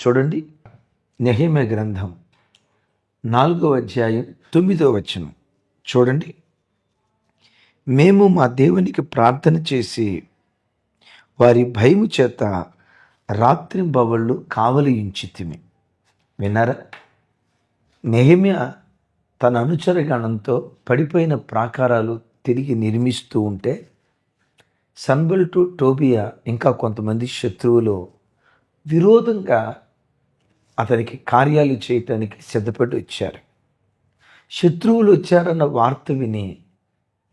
చూడండి, నెహెమ్యా గ్రంథం 4వ అధ్యాయం 9వ వచనం చూడండి. మేము మా దేవునికి ప్రార్థన చేసి వారి భయము చేత రాత్రింబవళ్ళు కావలి ఉంచితిమి. విన్నారా? నెహెమ్యా తన అనుచరగణంతో పడిపోయిన ప్రాకారాలు తిరిగి నిర్మిస్తూ ఉంటే సన్బల్టు, టోబియా ఇంకా కొంతమంది శత్రువులు విరోధంగా అతనికి కార్యాలు చేయటానికి సిద్ధపడి వచ్చారు. శత్రువులు వచ్చారన్న వార్త విని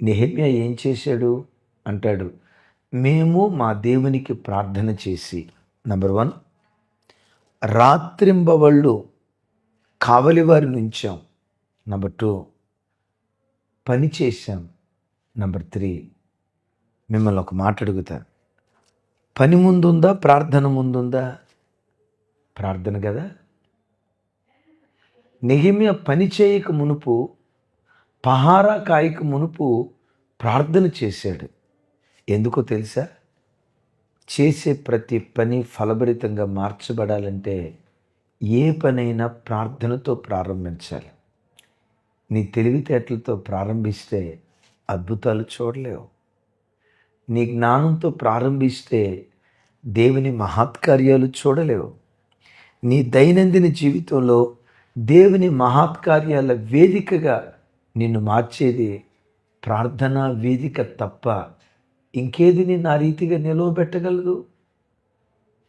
నెహెమ్యా ఏం చేశాడు అంటాడు, మేము మా దేవునికి ప్రార్థన చేసి నంబర్ 1 రాత్రింబవళ్ళు కావలి వారిని ఉంచాం. నంబర్ 2 పని చేశాం. నంబర్ 3 మిమ్మల్ని ఒక మాట అడుగుతాను, పని ముందుందా ప్రార్థన ముందుందా? ప్రార్థన కదా. నెహెమ్యా పని చేయక మునుపు, పహారా కాయక మునుపు ప్రార్థన చేశాడు. ఎందుకో తెలుసా? చేసే ప్రతి పని ఫలభరితంగా మార్చబడాలంటే ఏ పనైనా ప్రార్థనతో ప్రారంభించాలి. నీ తెలివితేటలతో ప్రారంభిస్తే అద్భుతాలు చూడలేవు. నీ జ్ఞానంతో ప్రారంభిస్తే దేవుని మహత్కార్యాలు చూడలేవు. నీ దైనందిన జీవితంలో దేవుని మహత్కార్యాల వేదికగా నిన్ను మార్చేది ప్రార్థనా వేదిక తప్ప ఇంకేది నేను ఆ రీతిగా నిలవబెట్టగలదు?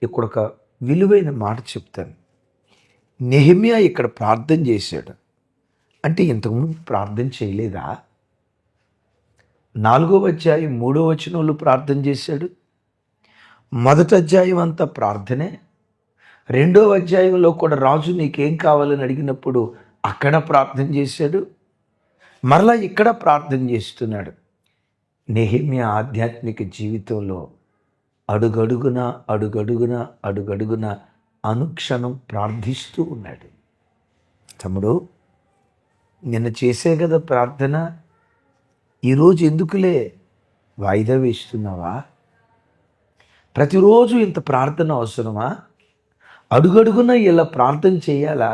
ఇక్కడ ఒక విలువైన మాట చెప్తాను. నెహెమ్యా ఇక్కడ ప్రార్థన చేశాడు అంటే ఇంతకుముందు ప్రార్థన చేయలేదా? 4వ అధ్యాయం 3వ వచనంలో ప్రార్థన చేశాడు. మొదటి అధ్యాయం అంతా ప్రార్థనే. 2వ అధ్యాయంలో కూడా రాజు నీకేం కావాలని అడిగినప్పుడు అక్కడ ప్రార్థన చేశాడు. మరలా ఇక్కడ ప్రార్థన చేస్తున్నాడు. నెహెమ్యా ఆధ్యాత్మిక జీవితంలో అడుగడుగున అడుగడుగున అడుగడుగున అనుక్షణం ప్రార్థిస్తూ ఉన్నాడు. తమ్ముడు, నిన్న చేసే కదా ప్రార్థన, ఈరోజు ఎందుకులే వాయిదా వేస్తున్నావా? ప్రతిరోజు ఇంత ప్రార్థన అవసరమా? అడుగడుగున ఇలా ప్రార్థన చేయాలా?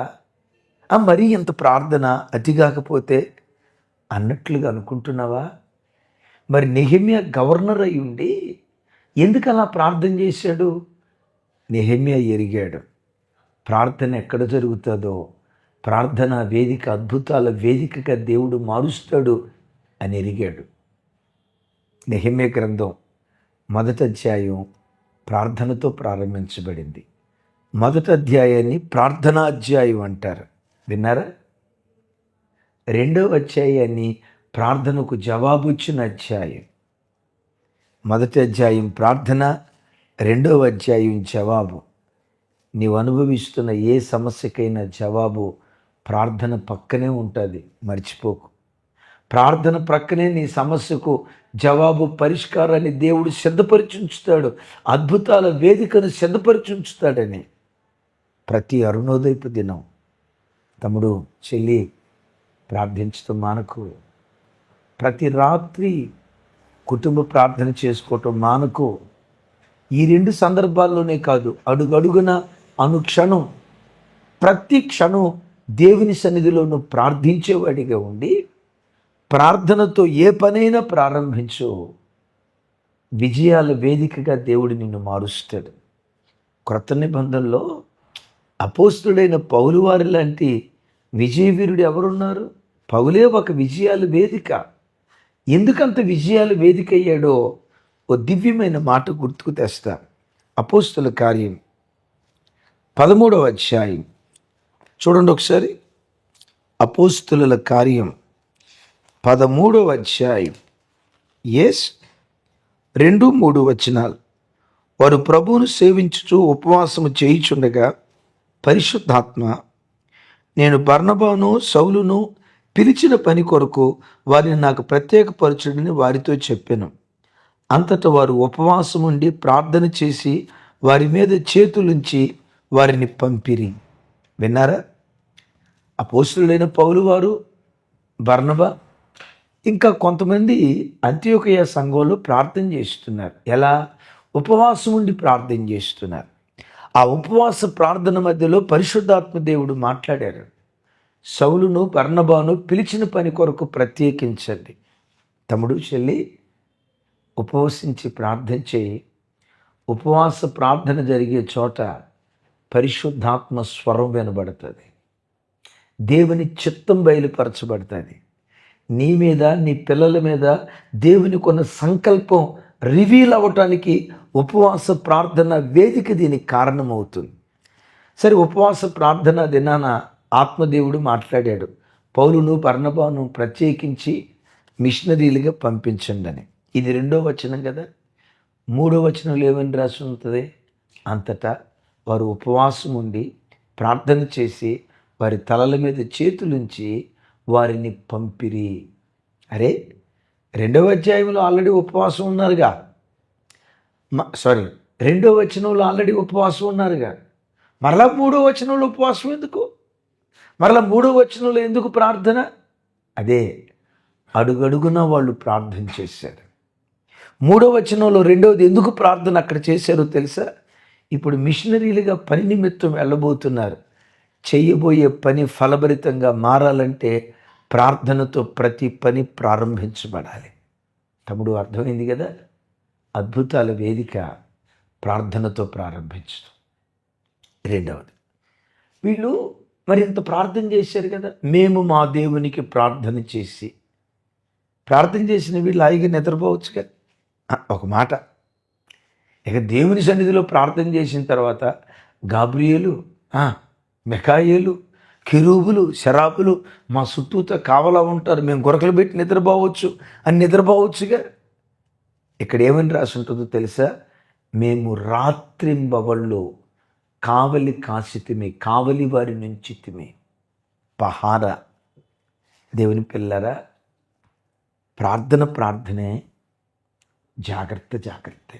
మరీ ఇంత ప్రార్థన అతి కాకపోతే అన్నట్లుగా అనుకుంటున్నావా? మరి నెహెమ్యా గవర్నర్ అయి ఉండి ఎందుకు అలా ప్రార్థన చేశాడు? నెహెమ్యా ఎరిగాడు, ప్రార్థన ఎక్కడ జరుగుతుందో ప్రార్థన వేదిక అద్భుతాల వేదికగా దేవుడు మారుస్తాడు అని ఎరిగాడు. నెహెమ్యా గ్రంథం మొదటి అధ్యాయం ప్రార్థనతో ప్రారంభించబడింది. మొదటి అధ్యాయాన్ని ప్రార్థనా అధ్యాయం అంటారు. విన్నారా? 2వ అధ్యాయాన్ని ప్రార్థనకు జవాబు ఇచ్చిన అధ్యాయం. మొదటి అధ్యాయం ప్రార్థన, 2వ అధ్యాయం జవాబు. నీవు అనుభవిస్తున్న ఏ సమస్యకైనా జవాబు ప్రార్థన పక్కనే ఉంటుంది, మర్చిపోకు. ప్రార్థన ప్రక్కనే నీ సమస్యకు జవాబు, పరిష్కారాన్ని దేవుడు సిద్ధపరిచి ఉంచుతాడు. అద్భుతాల వేదికను సిద్ధపరిచి ఉంచుతాడని ప్రతి అరుణోదయపు దినం తమ్ముడు, చెల్లి ప్రార్థించడం మానకు. ప్రతి రాత్రి కుటుంబ ప్రార్థన చేసుకోవటం మానకు. ఈ 2 సందర్భాల్లోనే కాదు, అడుగడుగున అనుక్షణం ప్రతి క్షణం దేవుని సన్నిధిలోనూ ప్రార్థించేవాడిగా ఉండి ప్రార్థనతో ఏ పనైనా ప్రారంభించు. విజయాల వేదికగా దేవుడు నిన్ను మారుస్తాడు. క్రొత్త నిబంధనలో అపోస్తుడైన పౌలు వారి లాంటి విజయవీరుడు ఎవరున్నారు? పౌలే ఒక విజయాల వేదిక. ఎందుకంత విజయాల వేదిక అయ్యాడో ఓ దివ్యమైన మాట గుర్తుకు తెస్తా. అపోస్తుల కార్యం 13వ అధ్యాయం చూడండి ఒకసారి. అపోస్తుల కార్యం 13వ అధ్యాయం 2-3 వచనాలు. వారు ప్రభువును సేవించుచు ఉపవాసము చేయుచుండగా పరిశుద్ధాత్మ, నేను బర్నబాను సౌలును పిలిచిన పని కొరకు వారిని నాకు ప్రత్యేకపరచుడని వారితో చెప్పాను. అంతటా వారు ఉపవాసం ఉండి ప్రార్థన చేసి వారి మీద చేతులుంచి వారిని పంపిరి. విన్నారా? అపోస్తులైన పౌలు వారు, బర్నబా ఇంకా కొంతమంది అంతియోకయ సంఘంలో ప్రార్థన చేస్తున్నారు. ఎలా? ఉపవాసం ఉండి ప్రార్థన చేస్తున్నారు. ఆ ఉపవాస ప్రార్థన మధ్యలో పరిశుద్ధాత్మ దేవుడు మాట్లాడారు. సౌలును బర్నబాను పిలిచిన పని కొరకు ప్రత్యేకించండి. తమ్ముడు చెల్లి, ఉపవసించి ప్రార్థన చేయి. ఉపవాస ప్రార్థన జరిగే చోట పరిశుద్ధాత్మ స్వరం వినబడుతుంది. దేవుని చిత్తం బయలుపరచబడుతుంది. నీ మీద, నీ పిల్లల మీద దేవుని కొన్న సంకల్పం రివీల్ అవ్వటానికి ఉపవాస ప్రార్థన వేదిక దీనికి కారణమవుతుంది. సరే, ఉపవాస ప్రార్థన దినాన ఆత్మదేవుడు మాట్లాడాడు, పౌలును బర్నబాను ప్రత్యేకించి మిషనరీలుగా పంపించండి అని. ఇది 2వ వచనం కదా. 3వ వచనంలో ఏమని రాసి ఉంటుంది? అంతటా వారు ఉపవాసం ఉండి ప్రార్థన చేసి వారి తలల మీద చేతులుంచి వారిని పంపిరి. అరే, 2వ అధ్యాయంలో ఆల్రెడీ ఉపవాసం ఉన్నారుగా. 2వ వచనంలో ఆల్రెడీ ఉపవాసం ఉన్నారుగా. మరలా 3వ వచనంలో ఉపవాసం ఎందుకు? మరలా 3వ వచనంలో ఎందుకు ప్రార్థన? అదే, అడుగడుగున వాళ్ళు ప్రార్థన చేశారు. 3వ వచనంలో 2వది ఎందుకు ప్రార్థన అక్కడ చేశారో తెలుసా? ఇప్పుడు మిషనరీలుగా పని నిమిత్తం వెళ్ళబోతున్నారు. చేయబోయే పని ఫలభరితంగా మారాలంటే ప్రార్థనతో ప్రతి పని ప్రారంభించబడాలి. తమ్ముడు, అర్థమైంది కదా? అద్భుతాల వేదిక ప్రార్థనతో ప్రారంభించడం. 2వది, వీళ్ళు మరింత ప్రార్థన చేశారు కదా. మేము మా దేవునికి ప్రార్థన చేసిన వీళ్ళు హాయిగా నిద్రపోవచ్చు కదా. ఒక మాట, ఇక దేవుని సన్నిధిలో ప్రార్థన చేసిన తర్వాత గాబ్రియేలు, మిఖాయేలు, కెరూబులు, శరాపులు మా చుట్టూతో కావలా ఉంటారు, మేము గొరకలు పెట్టి నిద్రపోవచ్చు అని నిద్రపోవచ్చుగా. ఇక్కడ ఏమని రాసి ఉంటుందో తెలుసా? మేము రాత్రింబవళ్ళు కావలి కాసితిమి, కావలి వారి నుంచి తిమి. పహారా. దేవుని పిల్లరా, ప్రార్థనే, జాగ్రత్తే.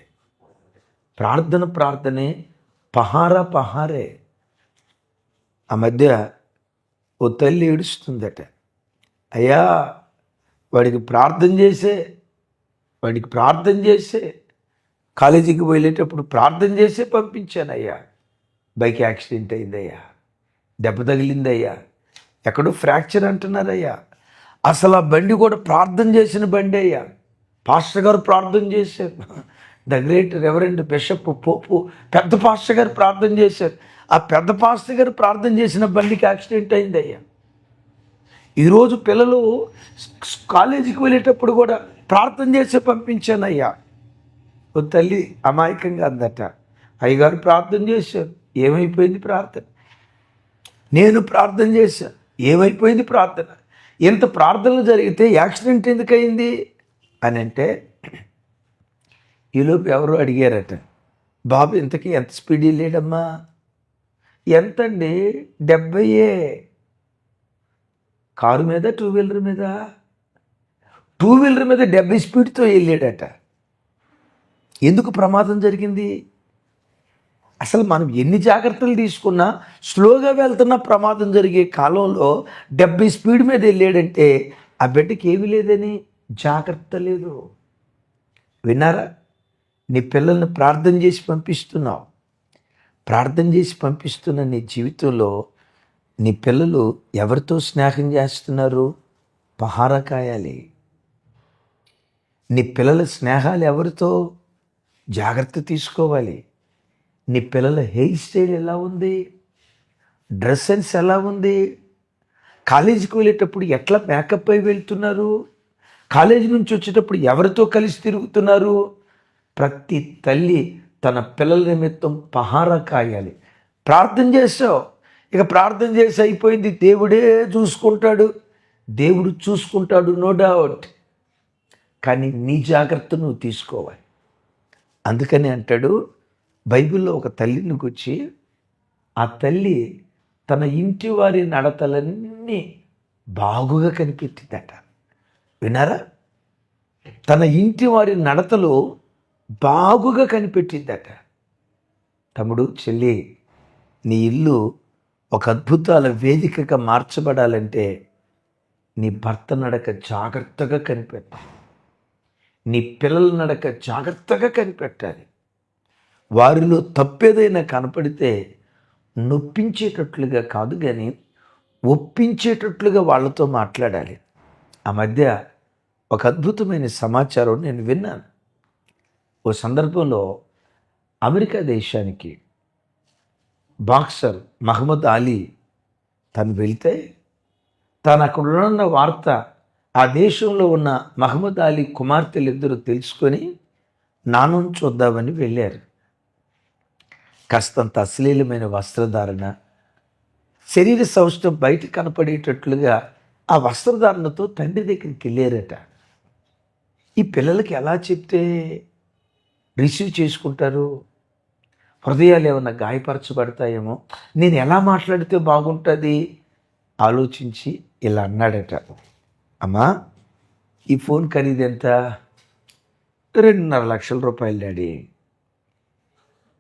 ప్రార్థనే, పహారే. ఆ మధ్య ఓ తల్లి ఏడుస్తుందట. అయ్యా, వాడికి ప్రార్థన చేసే కాలేజీకి వెళ్ళేటప్పుడు ప్రార్థన చేసే పంపించానయ్యా. బైక్ యాక్సిడెంట్ అయిందయ్యా, దెబ్బ తగిలిందయ్యా, ఎక్కడో ఫ్రాక్చర్ అంటున్నారయ్యా. అసలు ఆ బండి కూడా ప్రార్థన చేసిన బండి అయ్యా. పాస్టర్ గారు ప్రార్థన చేశారు. ద గ్రేట్ రెవరెండ్ బిషప్ పోపు పెద్ద పాస్టర్ గారు ప్రార్థన చేశారు. ఆ పెద్ద పాస్టర్ గారు ప్రార్థన చేసిన బండికి యాక్సిడెంట్ అయిందయ్యా. ఈరోజు పిల్లలు కాలేజీకి వెళ్ళేటప్పుడు కూడా ప్రార్థన చేసి పంపించానయ్యా. ఓ తల్లి అమాయకంగా అందట, అయ్యగారు ప్రార్థన చేశారు, ఏమైపోయింది ప్రార్థన? నేను ప్రార్థన చేశాను, ఏమైపోయింది ప్రార్థన? ఎంత ప్రార్థనలు జరిగితే యాక్సిడెంట్ ఎందుకు అయింది అని అంటే, ఈలోపు ఎవరో అడిగారట, బాబు ఇంతకీ ఎంత స్పీడ్ వెళ్ళాడమ్మా? ఎంతండి? 70. కారు మీద, 2 వీలర్ మీద 70 స్పీడ్తో వెళ్ళాడట. ఎందుకు ప్రమాదం జరిగింది? అసలు మనం ఎన్ని జాగ్రత్తలు తీసుకున్నా స్లోగా వెళ్తున్న ప్రమాదం జరిగే కాలంలో 70 స్పీడ్ మీద వెళ్ళాడంటే ఆ బిడ్డకి ఏమీ లేదని జాగ్రత్త లేదు. విన్నారా? నీ పిల్లల్ని ప్రార్థన చేసి పంపిస్తున్నావు. ప్రార్థన చేసి పంపిస్తున్న నీ జీవితంలో నీ పిల్లలు ఎవరితో స్నేహం చేస్తున్నారు? పహారా కాయాలి. నీ పిల్లల స్నేహాలు ఎవరితో? జాగ్రత్త తీసుకోవాలి. నీ పిల్లల హెయిర్ స్టైల్ ఎలా ఉంది? డ్రెస్ సెన్స్ ఎలా ఉంది? కాలేజీకి వెళ్ళేటప్పుడు ఎట్లా మేకప్ అయి వెళ్తున్నారు? కాలేజీ నుంచి వచ్చేటప్పుడు ఎవరితో కలిసి తిరుగుతున్నారు? ప్రతి తల్లి తన పిల్లల నిమిత్తం పహారా కాయాలి. ప్రార్థన చేసావు, ఇక ప్రార్థన చేసి అయిపోయింది, దేవుడే చూసుకుంటాడు. దేవుడు చూసుకుంటాడు, నో డౌట్. కానీ నీ జాగ్రత్త నువ్వు తీసుకోవాలి. అందుకని అంటాడు బైబిల్లో ఒక తల్లిని గురించి, ఆ తల్లి తన ఇంటి వారి నడతలన్నీ బాగుగా కనిపెట్టిందట. విన్నారా? తన ఇంటి వారి నడతలు బాగుగా కనిపెట్టిందట. తమ్ముడు, చెల్లి, నీ ఇల్లు ఒక అద్భుతాల వేదికగా మార్చబడాలంటే నీ భర్త నడక జాగ్రత్తగా కనిపెట్టాలి. నీ పిల్లల నడక జాగ్రత్తగా కనిపెట్టాలి. వారిలో తప్పేదైనా కనపడితే నొప్పించేటట్లుగా కాదు కానీ ఒప్పించేటట్లుగా వాళ్ళతో మాట్లాడాలి. ఆ మధ్య ఒక అద్భుతమైన సమాచారం నేను విన్నాను. ఓ సందర్భంలో అమెరికా దేశానికి బాక్సర్ మహమ్మద్ అలీ తను వెళ్తే తాను అక్కడ ఉన్న వార్త ఆ దేశంలో ఉన్న మహమ్మద్ అలీ కుమార్తెలిద్దరూ తెలుసుకొని నాన్నను చూద్దామని వెళ్ళారు. కాస్తంత అశ్లీలమైన వస్త్రధారణ, శరీర సౌష్ఠవం బయట కనపడేటట్లుగా ఆ వస్త్రధారణతో తండ్రి దగ్గరికి వెళ్ళారట. ఈ పిల్లలకి ఎలా చెప్తే రిసీవ్ చేసుకుంటారు? హృదయాలు ఏమన్నా గాయపరచబడతాయేమో, నేను ఎలా మాట్లాడితే బాగుంటుంది ఆలోచించి ఇలా అన్నాడట, అమ్మా ఈ ఫోన్ ఖరీదు ఎంత? 2.5 లక్షల రూపాయలు డాడీ.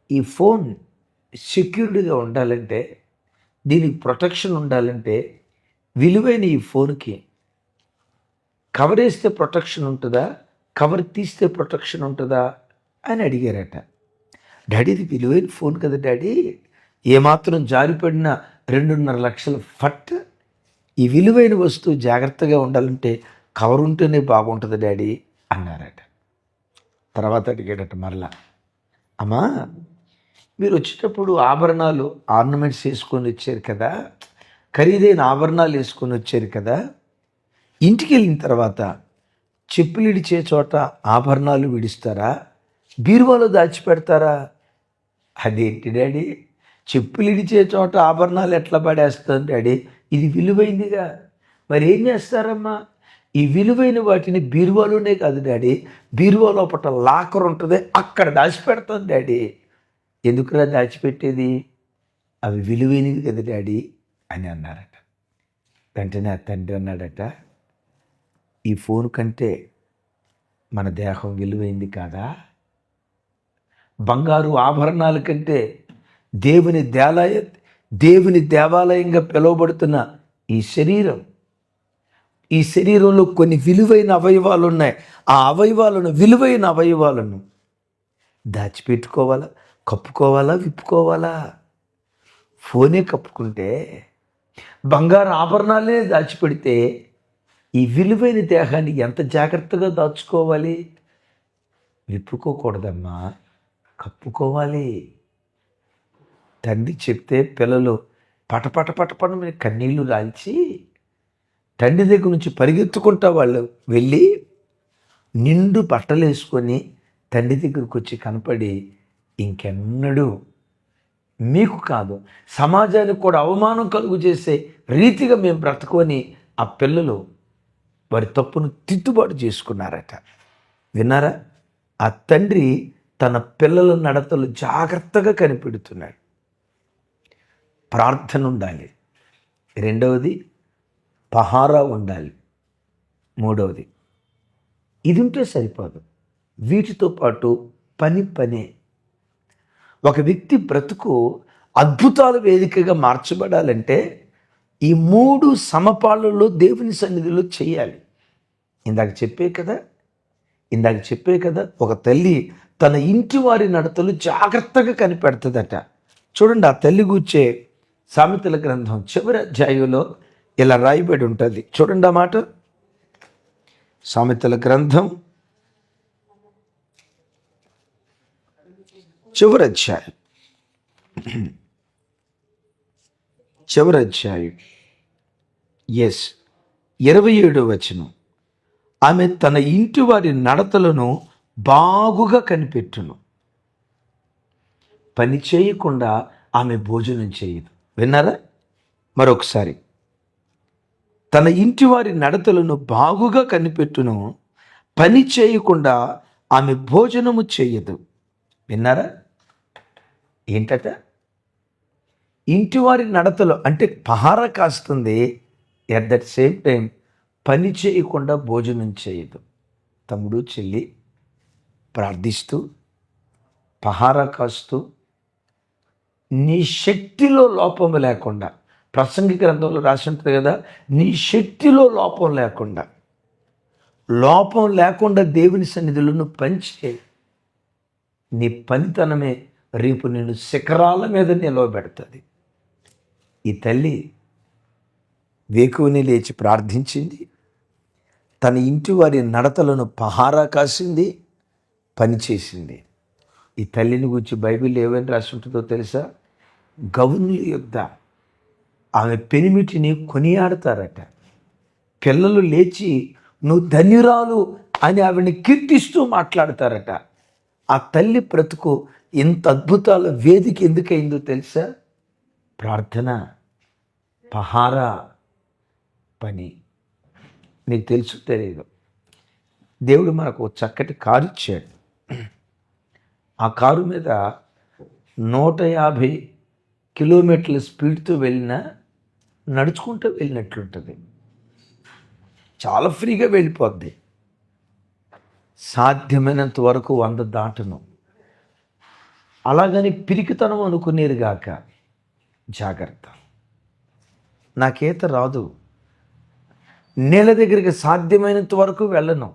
ఈ ఫోన్ సెక్యూర్డ్గా ఉండాలంటే, దీనికి ప్రొటెక్షన్ ఉండాలంటే విలువైన ఈ ఫోన్కి కవర్ వేస్తే ప్రొటెక్షన్ ఉంటుందా, కవర్ తీస్తే ప్రొటెక్షన్ ఉంటుందా అని అడిగారట. డాడీ ఇది విలువైన ఫోన్ కదా డాడీ, ఏమాత్రం జారిపడిన 2.5 లక్షల ఫట్, ఈ విలువైన వస్తువు జాగ్రత్తగా ఉండాలంటే కవర్ ఉంటేనే బాగుంటుంది డాడీ అన్నారట. తర్వాత అడిగాడట మరలా, అమ్మా మీరు వచ్చేటప్పుడు ఆభరణాలు ఆర్నమెంట్స్ వేసుకొని వచ్చారు కదా, ఖరీదైన ఆభరణాలు వేసుకొని వచ్చారు కదా, ఇంటికి వెళ్ళిన తర్వాత చెప్పులు ఇడిచే చోట ఆభరణాలు విడిస్తారా, బీరువాలో దాచిపెడతారా? అదేంటి డాడీ, చెప్పులు ఇడిచే చోట ఆభరణాలు ఎట్లా పడేస్తాను డాడీ, ఇది విలువైందిగా. మరి ఏం చేస్తారమ్మా? ఈ విలువైన వాటిని బీరువాలోనే కాదు డాడీ, బీరువా లోపల లాకర్ ఉంటుంది, అక్కడ దాచిపెడతాను డాడీ. ఎందుకురా దాచిపెట్టేది? అవి విలువైనవి కదా డాడీ అని అన్నారట. వెంటనే ఆ తండ్రి అన్నాడట, ఈ ఫోన్ కంటే మన దేహం విలువైంది కాదా? బంగారు ఆభరణాల కంటే దేవుని దేవాలయంగా పిలువబడుతున్న ఈ శరీరంలో కొన్ని విలువైన అవయవాలు ఉన్నాయి. ఆ విలువైన అవయవాలను దాచిపెట్టుకోవాలా, కప్పుకోవాలా, విప్పుకోవాలా? ఫోనే కప్పుకుంటే, బంగారు ఆభరణాలే దాచిపెడితే ఈ విలువైన దేహాన్ని ఎంత జాగ్రత్తగా దాచుకోవాలి? విప్పుకోకూడదమ్మా, కప్పుకోవాలి. తండ్రి చెప్తే పిల్లలు పటపట కన్నీళ్లు రాల్చి తండ్రి దగ్గర నుంచి పరిగెత్తుకుంటా వాళ్ళు వెళ్ళి నిండు బట్టలు వేసుకొని తండ్రి దగ్గరకు వచ్చి కనపడి, ఇంకెన్నడూ మీకు కాదు సమాజానికి కూడా అవమానం కలుగు చేసే రీతిగా మేము బ్రతకొని ఆ పిల్లలు వారి తప్పును తిట్టుబాటు చేసుకున్నారట. విన్నారా? ఆ తండ్రి తన పిల్లల నడతలు జాగ్రత్తగా కనిపెడుతున్నాడు. ప్రార్థన ఉండాలి. రెండవది పహారా ఉండాలి. మూడవది ఇది ఉంటే సరిపోదు, వీటితో పాటు పనే. ఒక వ్యక్తి బ్రతుకు అద్భుతాల వేదికగా మార్చబడాలంటే ఈ 3 సమపాళ్ళలో దేవుని సన్నిధిలో చేయాలి. ఇందాక చెప్పే కదా ఒక తల్లి తన ఇంటి వారి నడతలు జాగ్రత్తగా కనిపెడుతుందట. చూడండి, ఆ తల్లి గూర్చే సామెతల గ్రంథం చివరి అధ్యాయంలో ఇలా రాయబడి ఉంటుంది. చూడండి ఆ మాట. సామెతల గ్రంథం చివరి అధ్యాయం 27వ వచనం. ఆమె తన ఇంటి వారి నడతలను బాగుగా కనిపెట్టును, పని చేయకుండా ఆమె భోజనం చేయదు. విన్నారా? మరొకసారి, తన ఇంటి వారి నడతలను బాగుగా కనిపెట్టును, పని చేయకుండా ఆమె భోజనము చేయదు. విన్నారా? ఏంటట? ఇంటివారి నడతలు అంటే పహారా కాస్తుంది, ఎట్ దట్ సేమ్ టైం పని చేయకుండా భోజనం చేయదు. తమ్ముడు చెల్లి ప్రార్థిస్తూ పహారా కాస్తూ నీ శక్తిలో లోపం లేకుండా, ప్రసంగి గ్రంథంలో రాసి ఉంటుంది కదా, నీ శక్తిలో లోపం లేకుండా దేవుని సన్నిధిలో నువ్వు పనిచేయి. నీ పనితనమే రేపు నేను శిఖరాల మీద నిలవబెడుతుంది. ఈ తల్లి వేకువని లేచి ప్రార్థించింది, తన ఇంటి వారి నడతలను పహారా కాసింది, పనిచేసింది. ఈ తల్లిని గురించి బైబిల్ ఏమని రాసి ఉంటుందో తెలుసా? గౌనుల యొద్ద ఆమె పెనిమిటిని కొనియాడతారట. పిల్లలు లేచి నువ్వు ధన్యురాలు అని ఆవిడని కీర్తిస్తూ మాట్లాడతారట. ఆ తల్లి బ్రతుకు ఇంత అద్భుతాల వేదిక ఎందుకైందో తెలుసా? ప్రార్థన, పహారా పని. నీకు తెలుసు తెలియదు, దేవుడు మనకు చక్కటి కారు ఇచ్చాడు. ఆ కారు మీద 150 కిలోమీటర్ల స్పీడ్తో వెళ్ళినా నడుచుకుంటూ వెళ్ళినట్లుంటుంది. చాలా ఫ్రీగా వెళ్ళిపోద్ది. సాధ్యమైనంత వరకు 100 దాటను. అలాగని పిరికితనం అనుకునేరుగాక జాగ్రత్త. నాకేత రాదు, నీళ్ళ దగ్గరికి సాధ్యమైనంత వరకు వెళ్ళను.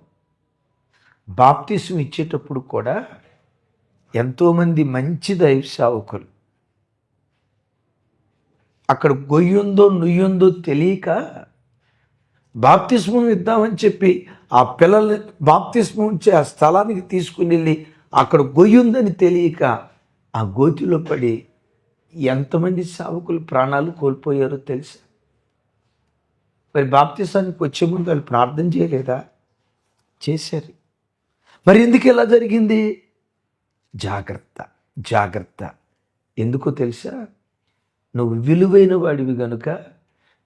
బాప్తిసం ఇచ్చేటప్పుడు కూడా ఎంతోమంది మంచి దైవ సేవకులు అక్కడ గొయ్యుందో నుయ్యుందో తెలియక బాప్తిస్మం ఇద్దామని చెప్పి ఆ పిల్లల్ని బాప్తిస్మం ఇచ్చే ఆ స్థలానికి తీసుకుని వెళ్ళి అక్కడ గొయ్యుందని తెలియక ఆ గోతిలో పడి ఎంతమంది సేవకులు ప్రాణాలు కోల్పోయారో తెలుసా? మరి బాప్తిసానికి వచ్చే ముందు వాళ్ళు ప్రార్థన చేయలేదా? చేశారు. మరి ఎందుకు ఇలా జరిగింది? జాగ్రత్త, జాగ్రత్త. ఎందుకో తెలుసా? నువ్వు విలువైన వాడివి గనుక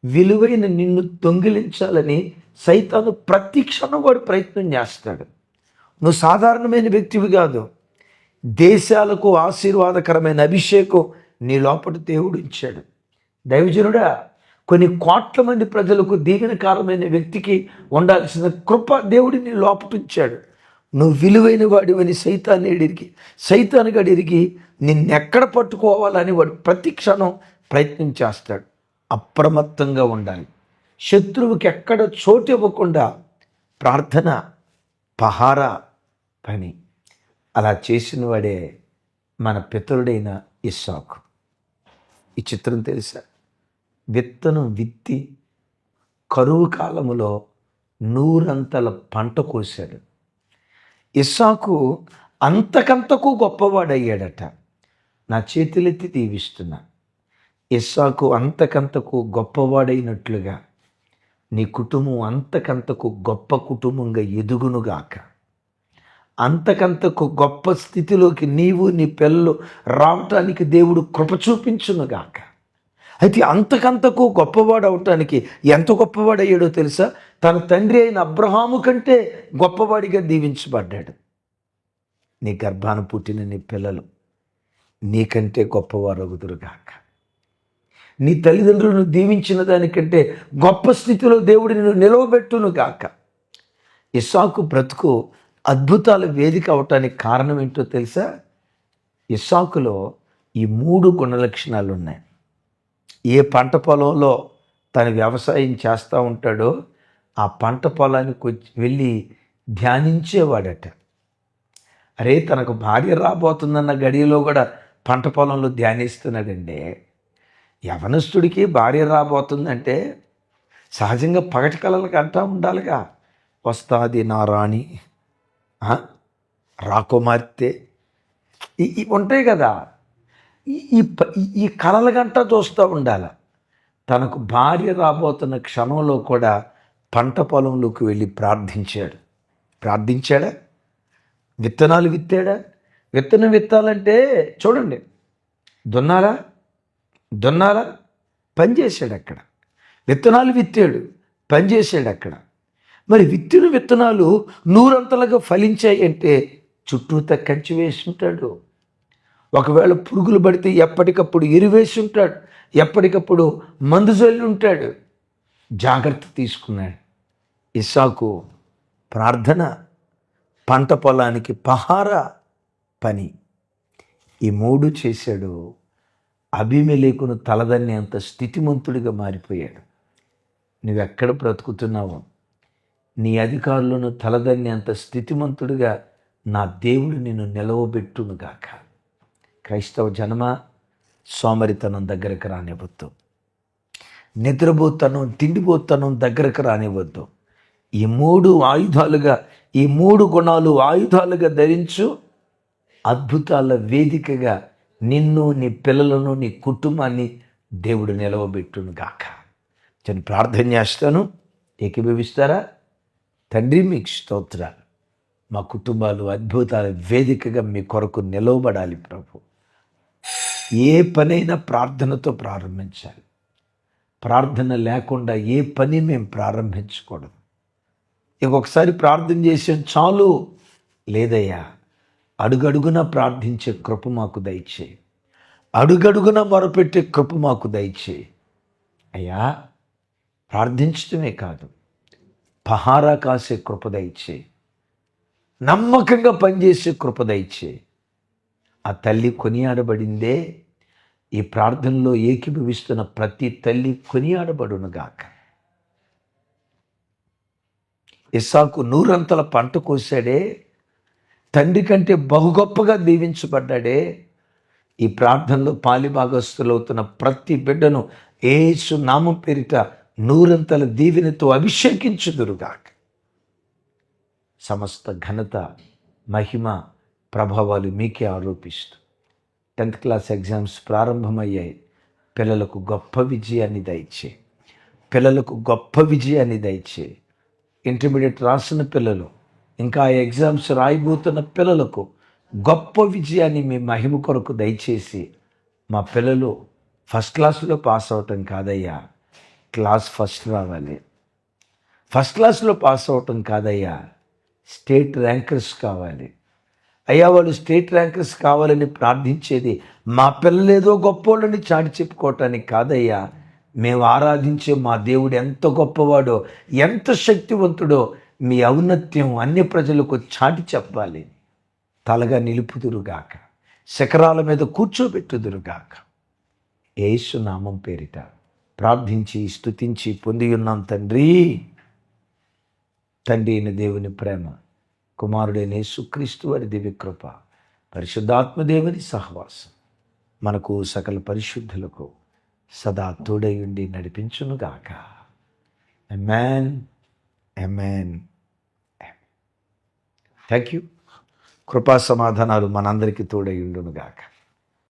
విలువైన నిన్ను దొంగిలించాలని సైతాను ప్రతి క్షణం వాడు ప్రయత్నం చేస్తాడు. నువ్వు సాధారణమైన వ్యక్తివి కాదు. దేశాలకు ఆశీర్వాదకరమైన అభిషేకం నీ లోపల దేవుడు ఇచ్చాడు. దైవజనుడా, కొన్ని కోట్ల మంది ప్రజలకు దీవెనకారమైన వ్యక్తికి ఉండాల్సిన కృప దేవుడు నీ లోపల ఉంచాడు. నువ్వు విలువైన వాడివని సైతానుగా ఎరిగి నిన్నెక్కడ పట్టుకోవాలని వాడు ప్రతి క్షణం ప్రయత్నం చేస్తాడు. అప్రమత్తంగా ఉండాలి. శత్రువుకి ఎక్కడ చోటు ఇవ్వకుండా ప్రార్థన, పహారా పని. అలా చేసిన వాడే మన పితరుడైన ఇస్సాకు. ఈ చిత్రం తెలుసా? విత్తనం విత్తి కరువు కాలములో 100 అంతల పంట కోశాడు. ఇస్సాకు అంతకంతకు గొప్పవాడయ్యాడట. నా చేతులెత్తి దీవిస్తున్నా, ఇస్సాకు అంతకంతకు గొప్పవాడైనట్లుగా నీ కుటుంబం అంతకంతకు గొప్ప కుటుంబంగా ఎదుగునుగాక. అంతకంతకు గొప్ప స్థితిలోకి నీవు నీ పిల్లలు రావటానికి దేవుడు కృప చూపించునుగాక. అయితే అంతకంతకు గొప్పవాడు అవటానికి ఎంత గొప్పవాడయ్యాడో తెలుసా? తన తండ్రి అయిన అబ్రహాము కంటే గొప్పవాడిగా దీవించబడ్డాడు. నీ గర్భాన పుట్టిన నీ పిల్లలు నీకంటే గొప్పవారు అగుదురుగాక. నీ తల్లిదండ్రులను దీవించిన దానికంటే గొప్ప స్థితిలో దేవుడు నిన్ను నిలవబెట్టునుగాక. ఇస్సాకు బ్రతుకు అద్భుతాల వేదిక అవటానికి కారణం ఏంటో తెలుసా? ఇస్సాకులో ఈ 3 గుణలక్షణాలు ఉన్నాయి. ఏ పంట పొలంలో తను వ్యవసాయం చేస్తూ ఉంటాడో ఆ పంట పొలానికి వెళ్ళి ధ్యానించేవాడట. అరే, తనకు భార్య రాబోతుందన్న గడియలో కూడా పంట పొలంలో ధ్యానిస్తున్నాడండి. యవనస్తుడికి భార్య రాబోతుందంటే సహజంగా పగటి కళలకు అంటూ ఉండాలిగా, వస్తాది నా రాణి, రాకుమార్తె, ఇవి ఉంటాయి కదా. ఈ కళల గంట చూస్తూ ఉండాలి. తనకు భార్య రాబోతున్న క్షణంలో కూడా పంట పొలంలోకి వెళ్ళి ప్రార్థించాడా? విత్తనాలు విత్తాడా? విత్తనం విత్తాలంటే చూడండి, దున్నాలా పనిచేశాడు అక్కడ. విత్తనాలు విత్తాడు, పనిచేశాడు అక్కడ. మరి విత్తిన విత్తనాలు 100 అంతలుగా ఫలించాయి అంటే చుట్టూతా కంచి వేసి ఉంటాడు. ఒకవేళ పురుగులు పడితే ఎప్పటికప్పుడు ఎరువేసి ఉంటాడు, ఎప్పటికప్పుడు మందు చల్లి ఉంటాడు. జాగ్రత్త తీసుకున్నాడు. ఇస్సాకు ప్రార్థన, పంట పొలానికి పహారా పని, ఈ 3 చేశాడు. అబీమెలెకును తలదన్నే అంత స్థితిమంతుడిగా మారిపోయాడు. నువ్వెక్కడ బ్రతుకుతున్నావో నీ అధికారులను తలదన్నే అంత స్థితిమంతుడిగా నా దేవుడు నిన్ను నిలవబెట్టునుగాక. క్రైస్తవ జనమ, సోమరితనం దగ్గరకు రానివ్వద్దు. నిద్రపోతనం, తిండిపోతనం దగ్గరకు రానివ్వద్దు. ఈ 3 ఆయుధాలుగా, ఈ 3 గుణాలు ఆయుధాలుగా ధరించు. అద్భుతాల వేదికగా నిన్ను, నీ పిల్లలను, నీ కుటుంబాన్ని దేవుడు నిలవబెట్టును గాక. నేను ప్రార్థన చేస్తాను, ఏకీభవిస్తారా? తండ్రి, మీకు స్తోత్రాలు. మా కుటుంబాలు అద్భుతాల వేదికగా మీ కొరకు నిలవబడాలి ప్రభు. ఏ పనైనా ప్రార్థనతో ప్రారంభించాలి. ప్రార్థన లేకుండా ఏ పని మేము ప్రారంభించకూడదు. ఇంకొకసారి ప్రార్థన చేసాం చాలు లేదయ్యా. అడుగడుగున ప్రార్థించే కృప మాకు దయచేయి. అడుగడుగున మొరపెట్టే కృప మాకు దయచేయి అయ్యా. ప్రార్థించడమే కాదు, పహారా కాసే కృప దయచేయి. నమ్మకంగా పనిచేసే కృప దయచేయి. ఆ తల్లి కొనియాడబడిందే. ఈ ప్రార్థనలో ఏకీభవిస్తున్న ప్రతి తల్లి కొనియాడబడునుగాక. ఇస్సాకు 100 పంట కోసాడే, తండ్రి కంటే బహు గొప్పగా దీవించబడ్డాడే. ఈ ప్రార్థనలో పాలిభాగస్తులవుతున్న ప్రతి బిడ్డను యేసు నామం పేరిట 100 దీవెనతో అభిషేకించుదురుగాక. సమస్త ఘనత, మహిమ, ప్రభావాలు మీకే ఆరోపిస్తూ 10th క్లాస్ ఎగ్జామ్స్ ప్రారంభమయ్యాయి. పిల్లలకు గొప్ప విజయాన్ని దయచే. పిల్లలకు గొప్ప విజయాన్ని దయచే. ఇంటర్మీడియట్ రాసిన పిల్లలు, ఇంకా ఎగ్జామ్స్ రాయబోతున్న పిల్లలకు గొప్ప విజయాన్ని మీ మహిమ కొరకు దయచేసి, మా పిల్లలు ఫస్ట్ క్లాస్లో పాస్ అవటం కాదయ్యా, క్లాస్ ఫస్ట్ రావాలి. ఫస్ట్ క్లాస్లో పాస్ అవటం కాదయ్యా, స్టేట్ ర్యాంకర్స్ కావాలి. అయ్యా, వాళ్ళు స్టేట్ ర్యాంకర్స్ కావాలని ప్రార్థించేది మా పిల్లలేదో గొప్పోళ్ళని చాటి చెప్పుకోవటానికి కాదయ్యా. మేము ఆరాధించే మా దేవుడు ఎంత గొప్పవాడో, ఎంత శక్తివంతుడో మీ ఔన్నత్యం అన్య ప్రజలకు చాటి చెప్పాలి. తలగా నిలుపుదురుగాక, శిఖరాల మీద కూర్చోబెట్టుదురుగాక. యేసు నామం పేరిట ప్రార్థించి స్తుతించి పొంది ఉన్నాం తండ్రి. తండ్రి అయిన దేవుని ప్రేమ, కుమారుడైన యేసుక్రీస్తు వారి దివ్యకృప, పరిశుద్ధాత్మ దేవుని సహవాసం మనకు సకల పరిశుద్ధులకు సదా తోడై ఉండి నడిపించునుగాక. ఆమేన్, ఆమేన్. Thank you. కృపా సమాధానాలు మనందరికీ తోడై ఉండునుగాక.